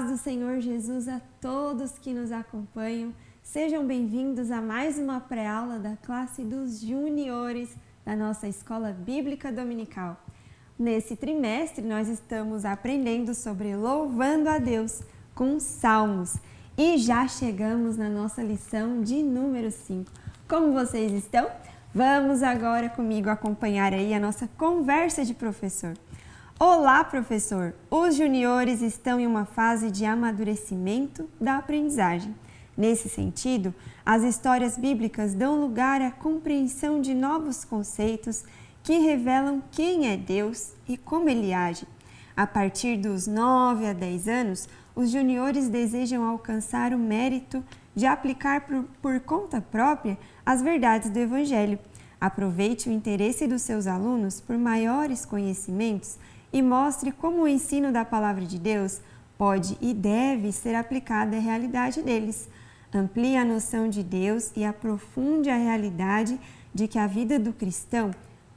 paz do Senhor Jesus a todos que nos acompanham. Sejam bem-vindos a mais uma pré-aula da classe dos juniores da nossa Escola Bíblica Dominical. Nesse trimestre, nós estamos aprendendo sobre louvando a Deus com salmos e já chegamos na nossa lição de número 5. Como vocês estão? Vamos agora comigo acompanhar aí a nossa conversa de professor. Olá, professor! Os juniores estão em uma fase de amadurecimento da aprendizagem. Nesse sentido, as histórias bíblicas dão lugar à compreensão de novos conceitos que revelam quem é Deus e como Ele age. A partir dos 9 a 10 anos, os juniores desejam alcançar o mérito de aplicar por conta própria as verdades do Evangelho. Aproveite o interesse dos seus alunos por maiores conhecimentos e mostre como o ensino da Palavra de Deus pode e deve ser aplicado à realidade deles. Amplie a noção de Deus e aprofunde a realidade de que a vida do cristão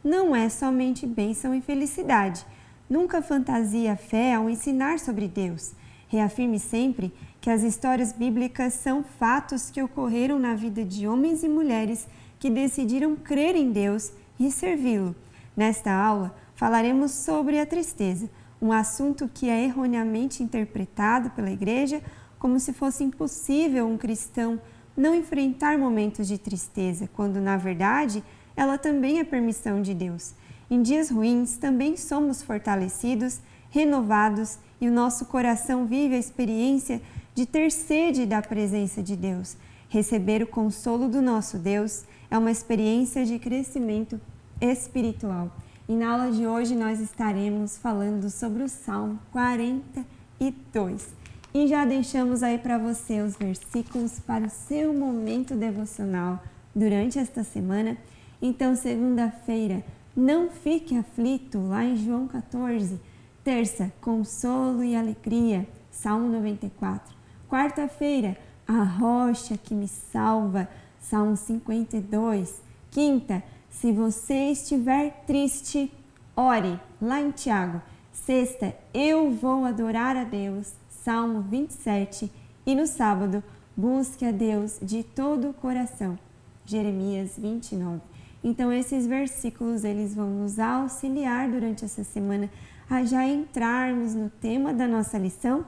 não é somente bênção e felicidade. Nunca fantasie a fé ao ensinar sobre Deus. Reafirme sempre que as histórias bíblicas são fatos que ocorreram na vida de homens e mulheres que decidiram crer em Deus e servi-lo. Nesta aula, falaremos sobre a tristeza, um assunto que é erroneamente interpretado pela Igreja como se fosse impossível um cristão não enfrentar momentos de tristeza, quando, na verdade, ela também é permissão de Deus. Em dias ruins, também somos fortalecidos, renovados e o nosso coração vive a experiência de ter sede da presença de Deus. Receber o consolo do nosso Deus é uma experiência de crescimento espiritual. E na aula de hoje nós estaremos falando sobre o Salmo 42. E já deixamos aí para você os versículos para o seu momento devocional durante esta semana. Então, segunda-feira, não fique aflito, lá em João 14. Terça, consolo e alegria, Salmo 94. Quarta-feira, a rocha que me salva, Salmo 52. Quinta, se você estiver triste, ore, lá em Tiago. Sexta, eu vou adorar a Deus, Salmo 27. E no sábado, busque a Deus de todo o coração, Jeremias 29. Então, esses versículos, eles vão nos auxiliar durante essa semana a já entrarmos no tema da nossa lição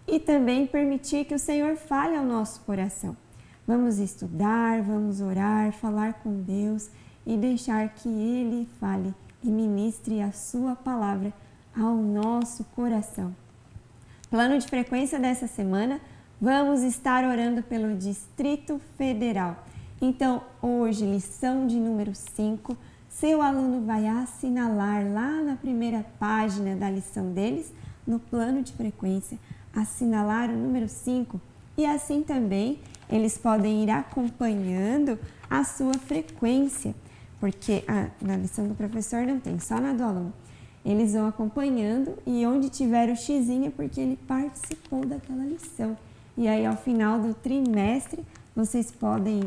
e também permitir que o Senhor fale ao nosso coração. Vamos estudar, vamos orar, falar com Deus e deixar que Ele fale e ministre a sua palavra ao nosso coração. Plano de frequência dessa semana, vamos estar orando pelo Distrito Federal. Então, hoje, lição de número 5, seu aluno vai assinalar lá na primeira página da lição deles, no plano de frequência, assinalar o número 5 e assim também eles podem ir acompanhando a sua frequência, porque na lição do professor não tem, só na do aluno. Eles vão acompanhando e onde tiver o xizinho é porque ele participou daquela lição. E aí, ao final do trimestre, vocês podem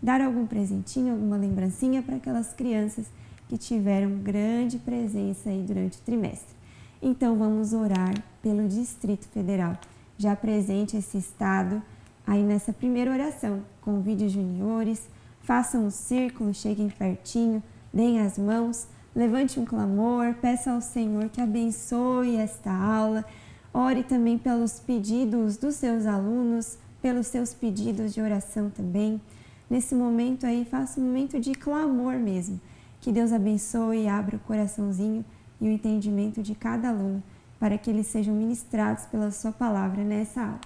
dar algum presentinho, alguma lembrancinha para aquelas crianças que tiveram grande presença aí durante o trimestre. Então, vamos orar pelo Distrito Federal. Já presente esse estado aí nessa primeira oração. Convide os juniores, façam um círculo, cheguem pertinho, deem as mãos, levante um clamor, peça ao Senhor que abençoe esta aula. Ore também pelos pedidos dos seus alunos, pelos seus pedidos de oração também. Nesse momento aí, faça um momento de clamor mesmo. Que Deus abençoe e abra o coraçãozinho e o entendimento de cada aluno para que eles sejam ministrados pela sua palavra nessa aula.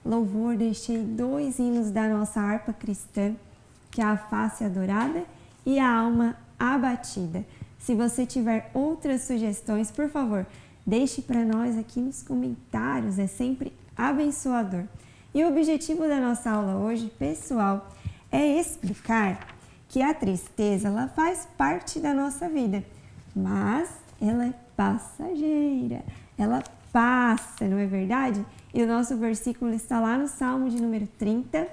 Louvor, deixei 2 hinos da nossa harpa cristã, que é a face adorada e a alma abatida. Se você tiver outras sugestões, por favor, deixe para nós aqui nos comentários, é sempre abençoador. E o objetivo da nossa aula hoje, pessoal, é explicar que a tristeza ela faz parte da nossa vida, mas ela é passageira, ela passa, não é verdade? E o nosso versículo está lá no Salmo de número 30,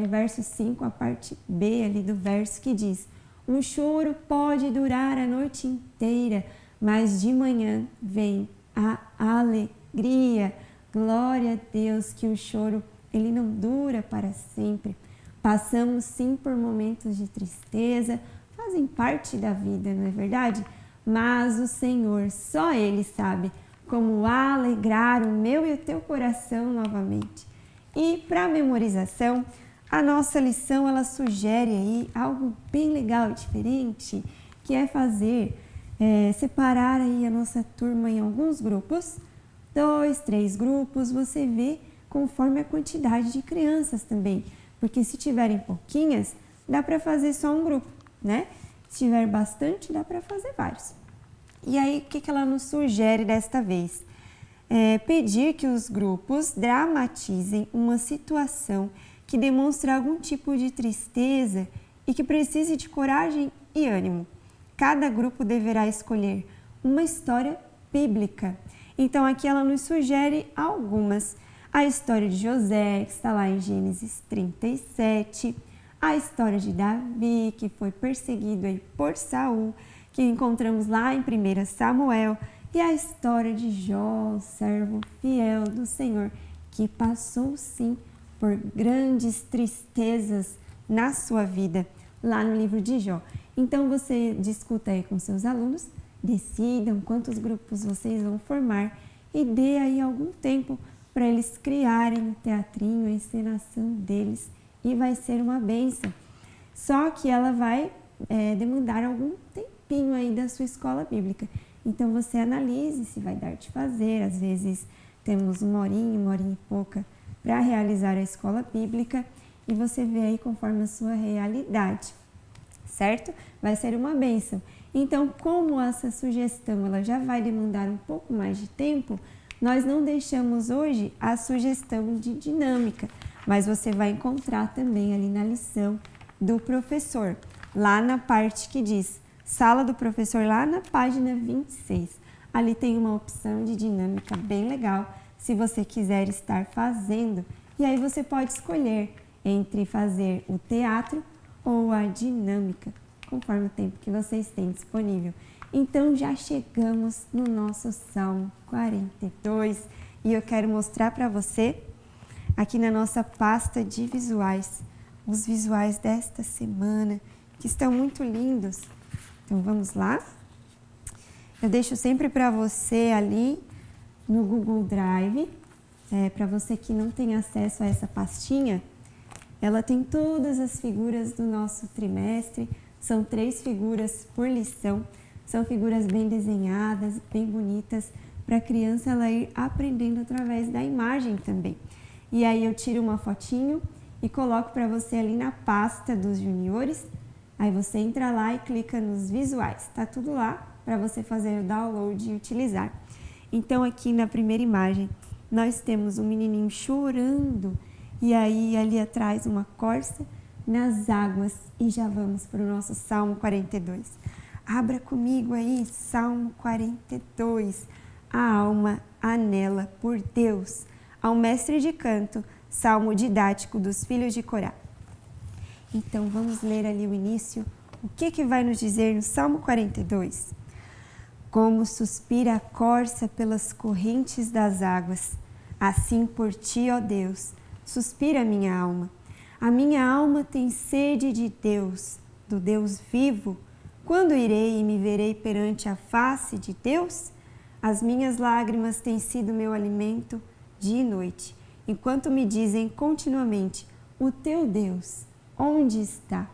no verso 5, a parte B ali do verso que diz: um choro pode durar a noite inteira, mas de manhã vem a alegria. Glória a Deus que o choro, ele não dura para sempre. Passamos sim por momentos de tristeza, fazem parte da vida, não é verdade? Mas o Senhor, só Ele sabe como alegrar o meu e o teu coração novamente. E para a memorização, a nossa lição ela sugere aí algo bem legal e diferente, que é separar aí a nossa turma em alguns grupos, 2, 3 grupos, você vê conforme a quantidade de crianças também, porque se tiverem pouquinhas, dá para fazer só um grupo, né? Se tiver bastante, dá para fazer vários. E aí, o que ela nos sugere desta vez? Pedir que os grupos dramatizem uma situação que demonstra algum tipo de tristeza e que precise de coragem e ânimo. Cada grupo deverá escolher uma história bíblica. Então, aqui ela nos sugere algumas. A história de José, que está lá em Gênesis 37. A história de Davi, que foi perseguido aí por Saul, que encontramos lá em 1 Samuel. E a história de Jó, servo fiel do Senhor, que passou sim por grandes tristezas na sua vida, lá no livro de Jó. Então, você discuta aí com seus alunos, decidam quantos grupos vocês vão formar e dê aí algum tempo para eles criarem o teatrinho, a encenação deles e vai ser uma bênção. Só que ela vai demandar algum tempinho aí da sua escola bíblica. Então, você analise se vai dar de fazer. Às vezes, temos uma horinha e pouca para realizar a escola bíblica e você vê aí conforme a sua realidade, certo? Vai ser uma bênção. Então, como essa sugestão ela já vai demandar um pouco mais de tempo, nós não deixamos hoje a sugestão de dinâmica, mas você vai encontrar também ali na lição do professor, lá na parte que diz Sala do Professor, lá na página 26. Ali tem uma opção de dinâmica bem legal, se você quiser estar fazendo. E aí você pode escolher entre fazer o teatro ou a dinâmica, conforme o tempo que vocês têm disponível. Então, já chegamos no nosso Salmo 42 e eu quero mostrar para você, aqui na nossa pasta de visuais, os visuais desta semana, que estão muito lindos. Então, vamos lá. Eu deixo sempre para você ali no Google Drive, para você que não tem acesso a essa pastinha, ela tem todas as figuras do nosso trimestre, são 3 figuras por lição, são figuras bem desenhadas, bem bonitas, para a criança ela ir aprendendo através da imagem também. E aí eu tiro uma fotinho e coloco para você ali na pasta dos juniores, aí você entra lá e clica nos visuais, tá tudo lá para você fazer o download e utilizar. Então aqui na primeira imagem nós temos um menininho chorando e aí ali atrás uma corça nas águas e já vamos para o nosso Salmo 42. Abra comigo aí, Salmo 42. A alma anela por Deus. Ao mestre de canto, salmo didático dos filhos de Corá. Então vamos ler ali o início. O que vai nos dizer no Salmo 42? Como suspira a corça pelas correntes das águas, assim por ti, ó Deus, suspira a minha alma. A minha alma tem sede de Deus, do Deus vivo. Quando irei e me verei perante a face de Deus? As minhas lágrimas têm sido meu alimento dia e noite, enquanto me dizem continuamente, o teu Deus, onde está?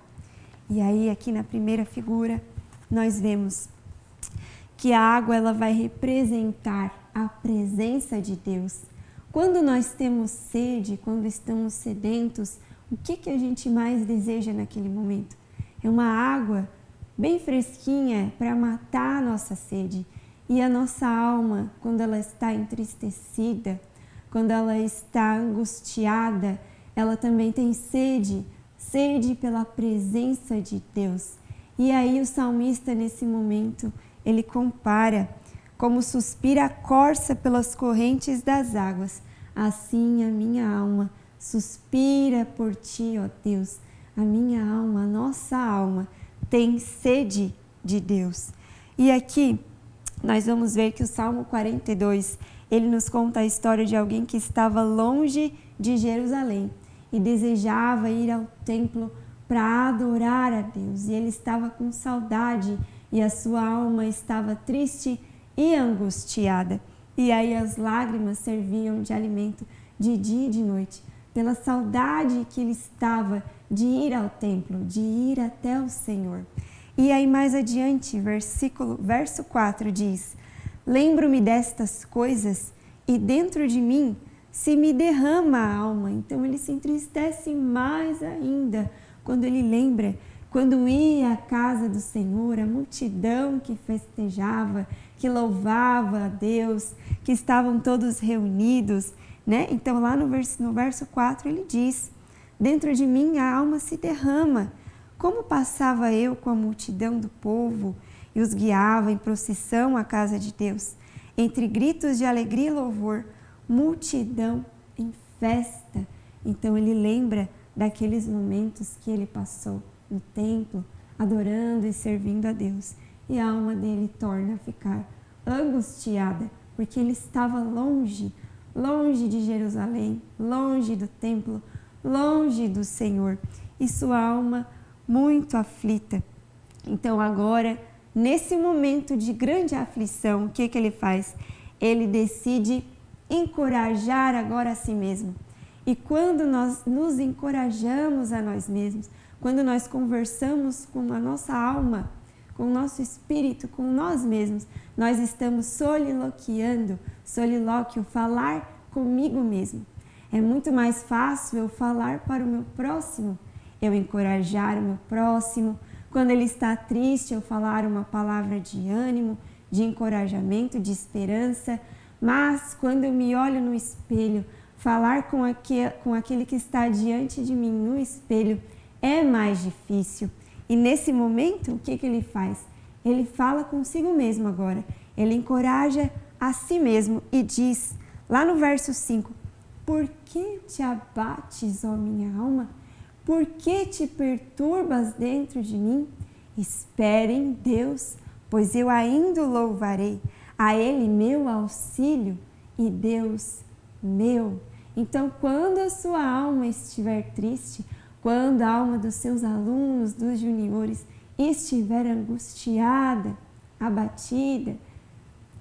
E aí aqui na primeira figura nós vemos que a água ela vai representar a presença de Deus. Quando nós temos sede, quando estamos sedentos, o que a gente mais deseja naquele momento? É uma água bem fresquinha para matar a nossa sede. E a nossa alma, quando ela está entristecida, quando ela está angustiada, ela também tem sede pela presença de Deus. E aí o salmista nesse momento, ele compara como suspira a corça pelas correntes das águas. Assim a minha alma suspira por ti, ó Deus. A minha alma, a nossa alma, tem sede de Deus. E aqui nós vamos ver que o Salmo 42, ele nos conta a história de alguém que estava longe de Jerusalém e desejava ir ao templo para adorar a Deus. E ele estava com saudade e a sua alma estava triste e angustiada. E aí as lágrimas serviam de alimento de dia e de noite, pela saudade que ele estava de ir ao templo, de ir até o Senhor. E aí mais adiante, verso 4 diz: lembro-me destas coisas e dentro de mim se me derrama a alma. Então ele se entristece mais ainda quando ele lembra, quando ia à casa do Senhor, a multidão que festejava, que louvava a Deus, que estavam todos reunidos, né? Então lá no verso 4 ele diz: dentro de mim a alma se derrama. Como passava eu com a multidão do povo e os guiava em procissão à casa de Deus, entre gritos de alegria e louvor, multidão em festa. Então ele lembra daqueles momentos que ele passou no templo, adorando e servindo a Deus. E a alma dele torna a ficar angustiada, porque ele estava longe de Jerusalém, longe do templo, longe do Senhor. E sua alma muito aflita. Então agora, nesse momento de grande aflição, o que ele faz? Ele decide encorajar agora a si mesmo. E quando nós nos encorajamos a nós mesmos, quando nós conversamos com a nossa alma, com o nosso espírito, com nós mesmos, nós estamos solilóquio, falar comigo mesmo. É muito mais fácil eu falar para o meu próximo, eu encorajar o meu próximo. Quando ele está triste, eu falar uma palavra de ânimo, de encorajamento, de esperança. Mas quando eu me olho no espelho, falar com aquele que está diante de mim no espelho é mais difícil. E nesse momento, o que ele faz? Ele fala consigo mesmo agora. Ele encoraja a si mesmo e diz, lá no verso 5, por que te abates, ó minha alma? Por que te perturbas dentro de mim? Espere em Deus, pois eu ainda o louvarei. A Ele meu auxílio e Deus meu. Então, quando a sua alma estiver triste, quando a alma dos seus alunos, dos juniores, estiver angustiada, abatida,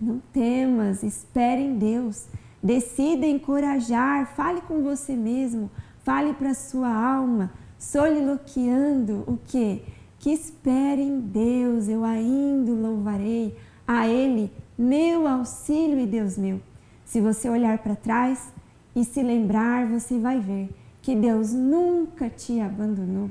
não temas, espere em Deus. Decida encorajar, fale com você mesmo, fale para a sua alma, soliloquiando o quê? Que espere em Deus, eu ainda o louvarei, a Ele, meu auxílio e Deus meu. Se você olhar para trás e se lembrar, você vai ver que Deus nunca te abandonou,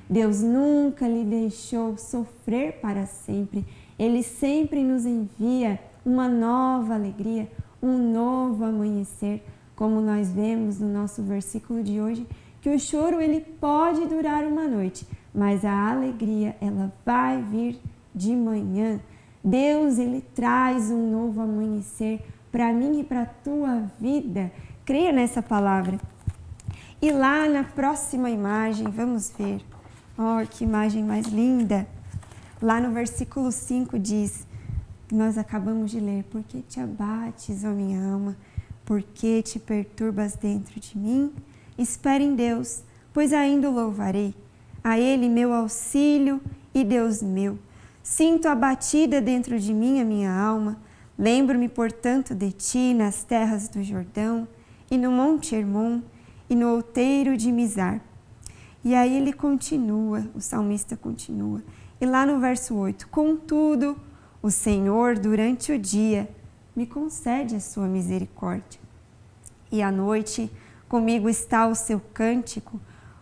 Deus nunca lhe deixou sofrer para sempre. Ele sempre nos envia uma nova alegria, um novo amanhecer, como nós vemos no nosso versículo de hoje, que o choro ele pode durar uma noite, mas a alegria ela vai vir de manhã. Deus ele traz um novo amanhecer para mim e para a tua vida. Creia nessa palavra. E lá na próxima imagem, vamos ver. Oh, que imagem mais linda! Lá no versículo 5 diz, nós acabamos de ler, por que te abates, ó minha alma? Por que te perturbas dentro de mim? Espere em Deus, pois ainda o louvarei. A Ele meu auxílio e Deus meu. Sinto abatida dentro de mim a minha alma. Lembro-me, portanto, de ti nas terras do Jordão, e no Monte Hermon, e no outeiro de Mizar. E aí ele continua, o salmista continua. E lá no verso 8, contudo, o Senhor, durante o dia, me concede a sua misericórdia. E à noite, comigo está o seu cântico,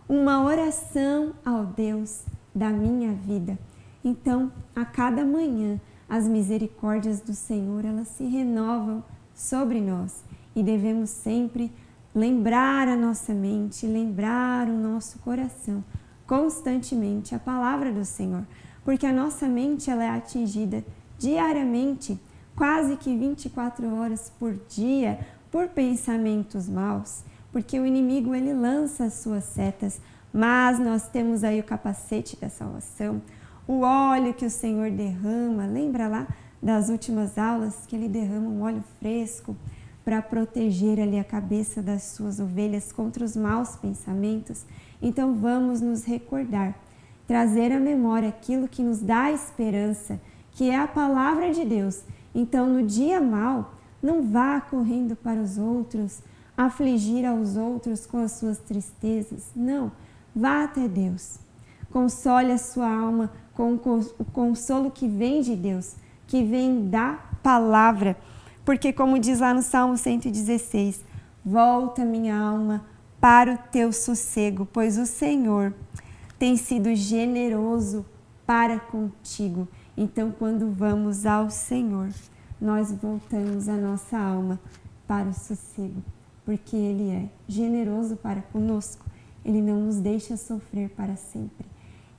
uma oração ao Deus da minha vida. Então, a cada manhã, as misericórdias do Senhor, elas se renovam sobre nós. E devemos sempre lembrar a nossa mente, lembrar o nosso coração, constantemente a palavra do Senhor. Porque a nossa mente ela é atingida diariamente, quase que 24 horas por dia, por pensamentos maus, porque o inimigo ele lança as suas setas, mas nós temos aí o capacete da salvação, o óleo que o Senhor derrama, lembra lá das últimas aulas que ele derrama um óleo fresco para proteger ali a cabeça das suas ovelhas contra os maus pensamentos. Então vamos nos recordar, trazer à memória aquilo que nos dá esperança, que é a palavra de Deus. Então no dia mau, não vá correndo para os outros, afligir aos outros com as suas tristezas. Não, vá até Deus. Console a sua alma com o consolo que vem de Deus, que vem da palavra. Porque como diz lá no Salmo 116, volta minha alma para o teu sossego, pois o Senhor tem sido generoso para contigo. Então quando vamos ao Senhor, nós voltamos a nossa alma para o sossego, porque Ele é generoso para conosco. Ele não nos deixa sofrer para sempre.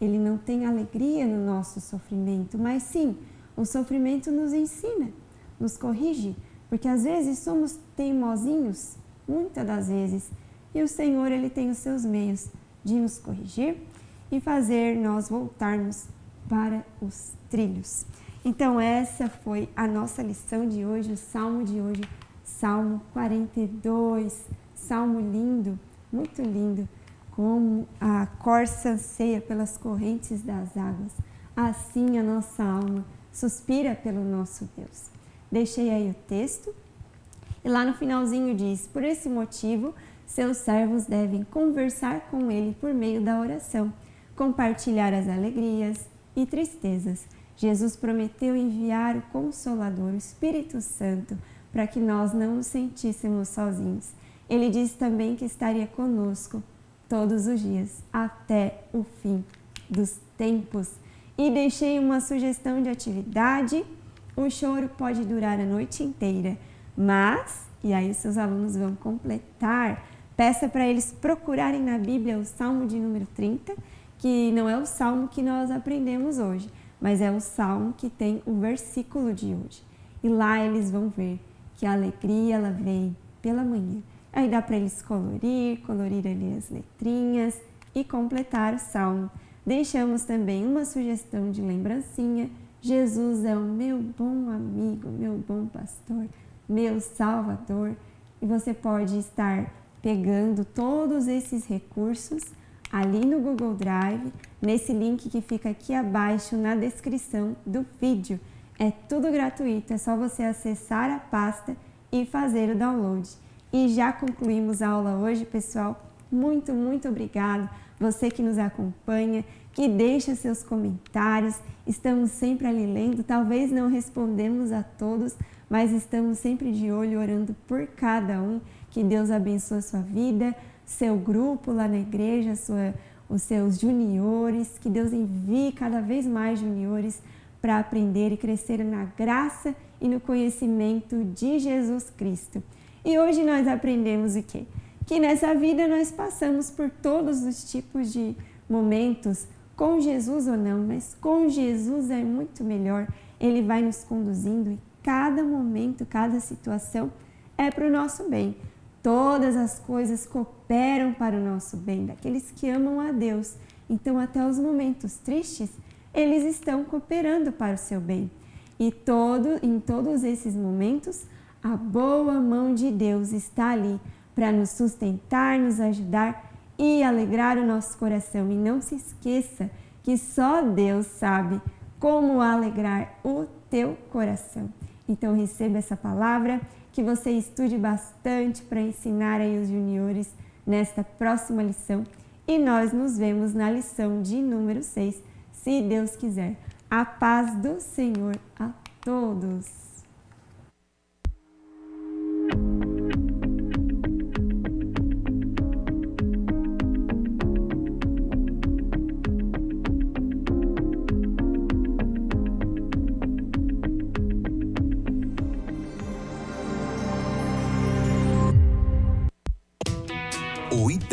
Ele não tem alegria no nosso sofrimento, mas sim, o sofrimento nos ensina, nos corrige, porque às vezes somos teimosinhos, muitas das vezes, e o Senhor Ele tem os seus meios de nos corrigir e fazer nós voltarmos para os trilhos. Então essa foi a nossa lição de hoje, o Salmo de hoje, Salmo 42, Salmo lindo, muito lindo. Como a corça anseia pelas correntes das águas, assim a nossa alma suspira pelo nosso Deus. Deixei aí o texto e lá no finalzinho diz: por esse motivo, seus servos devem conversar com Ele por meio da oração, compartilhar as alegrias e tristezas. Jesus prometeu enviar o Consolador, o Espírito Santo, para que nós não nos sentíssemos sozinhos. Ele disse também que estaria conosco todos os dias, até o fim dos tempos. E deixei uma sugestão de atividade. O choro pode durar a noite inteira, mas, e aí os seus alunos vão completar, peça para eles procurarem na Bíblia o Salmo de número 30, que não é o Salmo que nós aprendemos hoje, mas é o Salmo que tem o versículo de hoje. E lá eles vão ver que a alegria ela vem pela manhã. Aí dá para eles colorir ali as letrinhas e completar o salmo. Deixamos também uma sugestão de lembrancinha. Jesus é o meu bom amigo, meu bom pastor, meu salvador. E você pode estar pegando todos esses recursos ali no Google Drive, nesse link que fica aqui abaixo na descrição do vídeo. É tudo gratuito, é só você acessar a pasta e fazer o download. E já concluímos a aula hoje, pessoal. Muito, muito obrigado. Você que nos acompanha, que deixa seus comentários. Estamos sempre ali lendo. Talvez não respondemos a todos, mas estamos sempre de olho, orando por cada um. Que Deus abençoe a sua vida, seu grupo lá na igreja, os seus juniores. Que Deus envie cada vez mais juniores para aprender e crescer na graça e no conhecimento de Jesus Cristo. E hoje nós aprendemos o quê? Que nessa vida nós passamos por todos os tipos de momentos, com Jesus ou não, mas com Jesus é muito melhor. Ele vai nos conduzindo e cada momento, cada situação é para o nosso bem. Todas as coisas cooperam para o nosso bem, daqueles que amam a Deus. Então até os momentos tristes, eles estão cooperando para o seu bem. E em todos esses momentos, a boa mão de Deus está ali para nos sustentar, nos ajudar e alegrar o nosso coração. E não se esqueça que só Deus sabe como alegrar o teu coração. Então receba essa palavra, que você estude bastante para ensinar aí os juniores nesta próxima lição. E nós nos vemos na lição de número 6, se Deus quiser. A paz do Senhor a todos!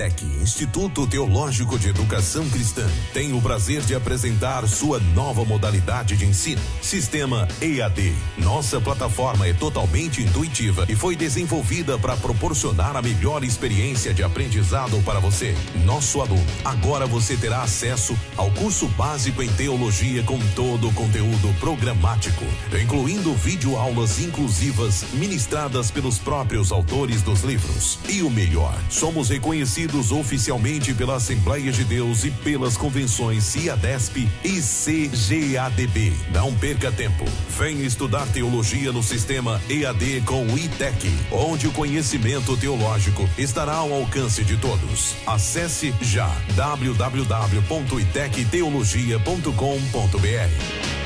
ITEC, Instituto Teológico de Educação Cristã, tem o prazer de apresentar sua nova modalidade de ensino, Sistema EAD. Nossa plataforma é totalmente intuitiva e foi desenvolvida para proporcionar a melhor experiência de aprendizado para você, nosso aluno. Agora você terá acesso ao curso básico em teologia com todo o conteúdo programático, incluindo videoaulas inclusivas ministradas pelos próprios autores dos livros. E o melhor, somos reconhecidos oficialmente pela Assembleia de Deus e pelas convenções CIADESP e CGADB. Não perca tempo. Venha estudar teologia no sistema EAD com o ITEC, onde o conhecimento teológico estará ao alcance de todos. Acesse já www.itecteologia.com.br.